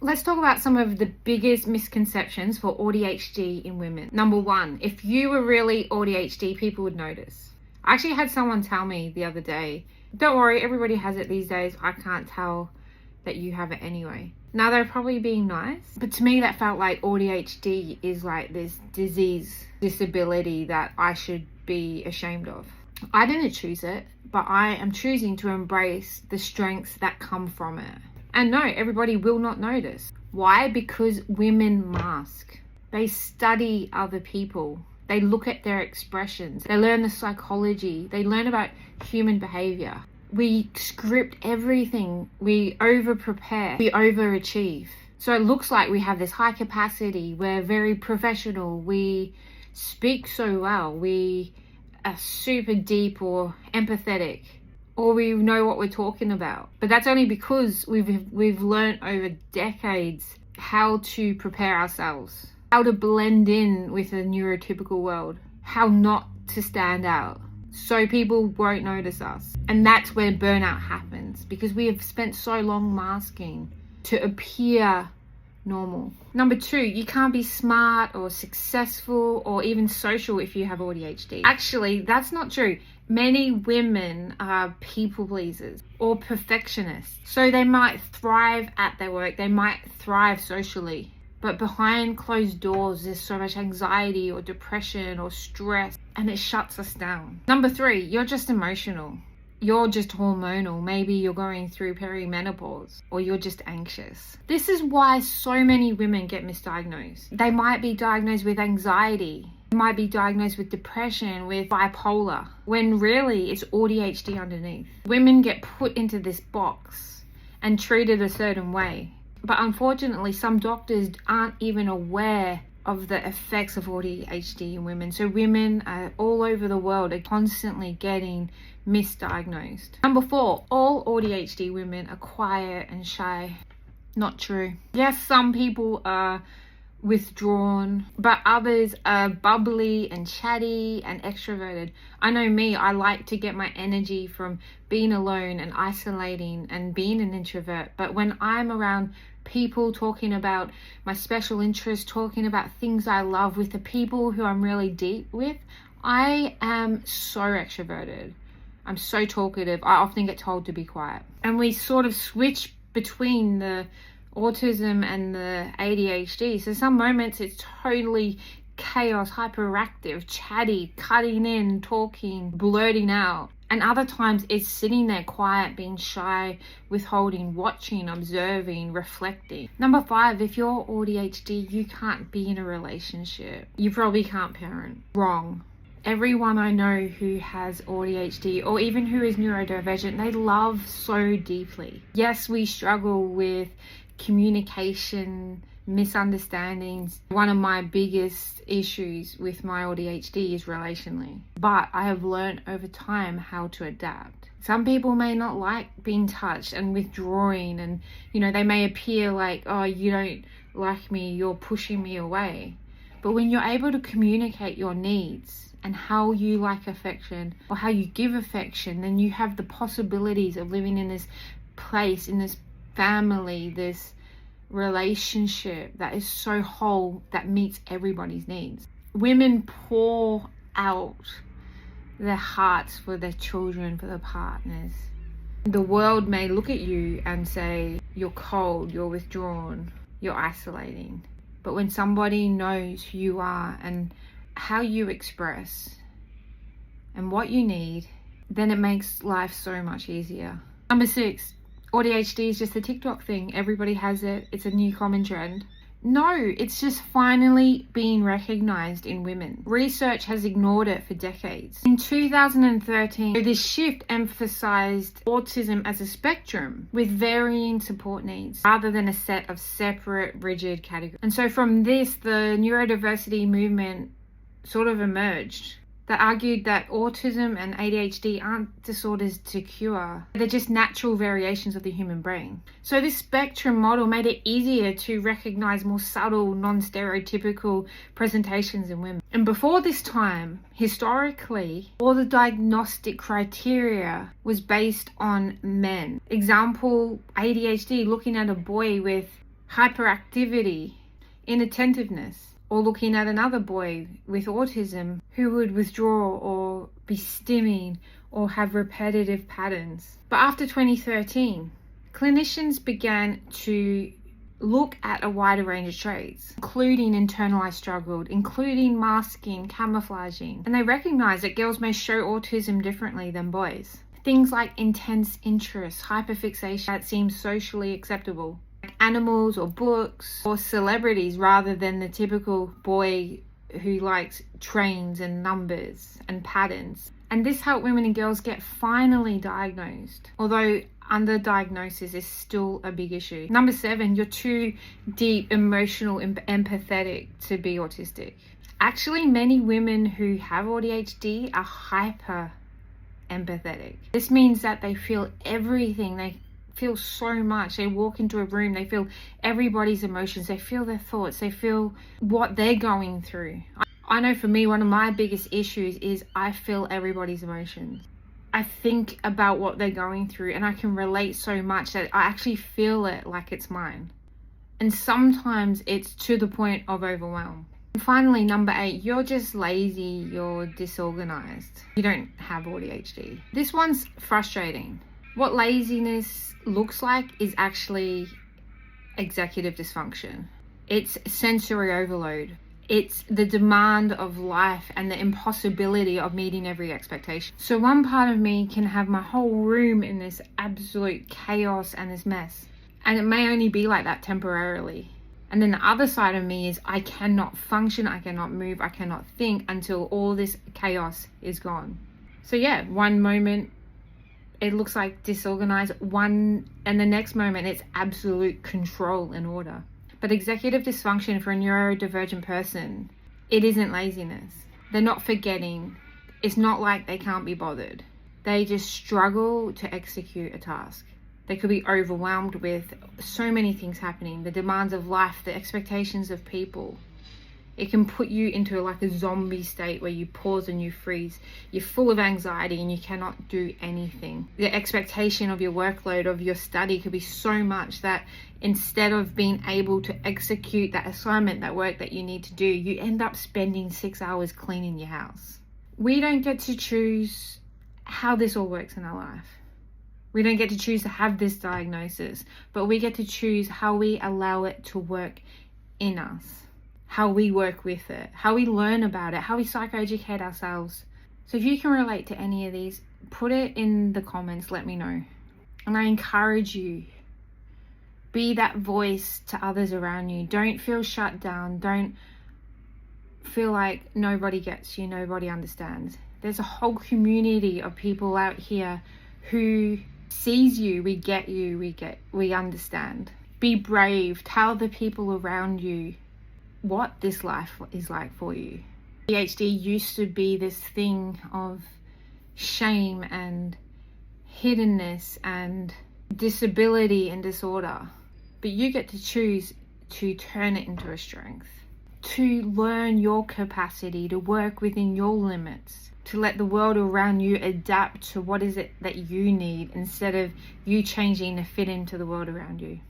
Let's talk about some of the biggest misconceptions for AuDHD in women. Number one, if you were really AuDHD, people would notice. I actually had someone tell me the other day, don't worry, everybody has it these days. I can't tell that you have it anyway. Now, they're probably being nice, but to me that felt like AuDHD is like this disability that I should be ashamed of. I didn't choose it, but I am choosing to embrace the strengths that come from it. And no, everybody will not notice. Why? Because women mask. They study other people. They look at their expressions. They learn the psychology. They learn about human behavior. We script everything. We over-prepare. We overachieve. So it looks like we have this high capacity. We're very professional. We speak so well. We are super deep or empathetic, or we know what we're talking about. But that's only because we've learned over decades how to prepare ourselves, how to blend in with a neurotypical world, how not to stand out, so people won't notice us. And that's where burnout happens, because we have spent so long masking to appear normal. Number two, you can't be smart or successful or even social if you have AuDHD. Actually, that's not true. Many women are people pleasers or perfectionists. So they might thrive at their work, they might thrive socially, but behind closed doors, there's so much anxiety or depression or stress, and it shuts us down. Number three, you're just emotional. You're just hormonal. Maybe you're going through perimenopause, or you're just anxious. This is why so many women get misdiagnosed. They might be diagnosed with anxiety. They might be diagnosed with depression, with bipolar, when really it's AuDHD underneath. Women get put into this box and treated a certain way. But unfortunately, some doctors aren't even aware of the effects of AuDHD in women. So women all over the world are constantly getting misdiagnosed. Number four, all AuDHD women are quiet and shy. Not true. Yes, some people are withdrawn, but others are bubbly and chatty and extroverted. I know me, I like to get my energy from being alone and isolating and being an introvert. But when I'm around people, talking about my special interests, talking about things I love with the people who I'm really deep with, I am so extroverted. I'm so talkative. I often get told to be quiet. And we sort of switch between the autism and the ADHD. So some moments it's totally chaos, hyperactive, chatty, cutting in, talking, blurting out. And other times it's sitting there quiet, being shy, withholding, watching, observing, reflecting. Number five, if you're AuDHD, you can't be in a relationship. You probably can't parent. Wrong. Everyone I know who has AuDHD, or even who is neurodivergent, they love so deeply. Yes, we struggle with communication, misunderstandings. One of my biggest issues with my AuDHD is relationally, but I have learned over time how to adapt. Some people may not like being touched and withdrawing, and they may appear like, oh, you don't like me, you're pushing me away. But when you're able to communicate your needs and how you like affection or how you give affection, then you have the possibilities of living in this place, in this family, this relationship that is so whole, that meets everybody's needs. Women pour out their hearts for their children, for their partners. The world may look at you and say, you're cold, you're withdrawn, you're isolating. But when somebody knows who you are and how you express and what you need, then it makes life so much easier. Number six, AuDHD is just a TikTok thing. Everybody has it. It's a new common trend. No, it's just finally being recognized in women. Research has ignored it for decades. In 2013, this shift emphasized autism as a spectrum with varying support needs rather than a set of separate, rigid categories. And so from this, the neurodiversity movement sort of emerged that argued that autism and ADHD aren't disorders to cure. They're just natural variations of the human brain. So this spectrum model made it easier to recognize more subtle, non-stereotypical presentations in women. And before this time, historically, all the diagnostic criteria was based on men. Example, ADHD, looking at a boy with hyperactivity, inattentiveness, or looking at another boy with autism who would withdraw or be stimming or have repetitive patterns. But after 2013, clinicians began to look at a wider range of traits, including internalized struggle, including masking, camouflaging, and they recognized that girls may show autism differently than boys. Things like intense interest, hyperfixation that seems socially acceptable, like animals or books or celebrities rather than the typical boy who likes trains and numbers and patterns. And this helped women and girls get finally diagnosed, although underdiagnosis is still a big issue. Number 7, you're too deep, emotional, and empathetic to be autistic. Actually, many women who have AuDHD are hyper empathetic. This means that they feel everything. They feel so much. They walk into a room, they feel everybody's emotions, they feel their thoughts, they feel what they're going through. I know for me, one of my biggest issues is I feel everybody's emotions. I think about what they're going through and I can relate so much that I actually feel it like it's mine. And sometimes it's to the point of overwhelm. And finally, number 8, you're just lazy, you're disorganized. You don't have AuDHD. This one's frustrating. What laziness looks like is actually executive dysfunction. It's sensory overload. It's the demand of life and the impossibility of meeting every expectation. So one part of me can have my whole room in this absolute chaos and this mess. And it may only be like that temporarily. And then the other side of me is I cannot function, I cannot move, I cannot think until all this chaos is gone. So yeah, one moment it looks like disorganized, and the next moment it's absolute control and order. But executive dysfunction for a neurodivergent person, it isn't laziness. They're not forgetting. It's not like they can't be bothered. They just struggle to execute a task. They could be overwhelmed with so many things happening, the demands of life, the expectations of people. It can put you into like a zombie state where you pause and you freeze. You're full of anxiety and you cannot do anything. The expectation of your workload, of your study could be so much that instead of being able to execute that assignment, that work that you need to do, you end up spending 6 hours cleaning your house. We don't get to choose how this all works in our life. We don't get to choose to have this diagnosis, but we get to choose how we allow it to work in us. How we work with it, how we learn about it, how we psychoeducate ourselves. So if you can relate to any of these, put it in the comments, let me know. And I encourage you, be that voice to others around you. Don't feel shut down. Don't feel like nobody gets you, nobody understands. There's a whole community of people out here who sees you, we get you, we understand. Be brave, tell the people around you what this life is like for you. ADHD used to be this thing of shame and hiddenness and disability and disorder, but you get to choose to turn it into a strength, to learn your capacity, to work within your limits, to let the world around you adapt to what is it that you need instead of you changing to fit into the world around you.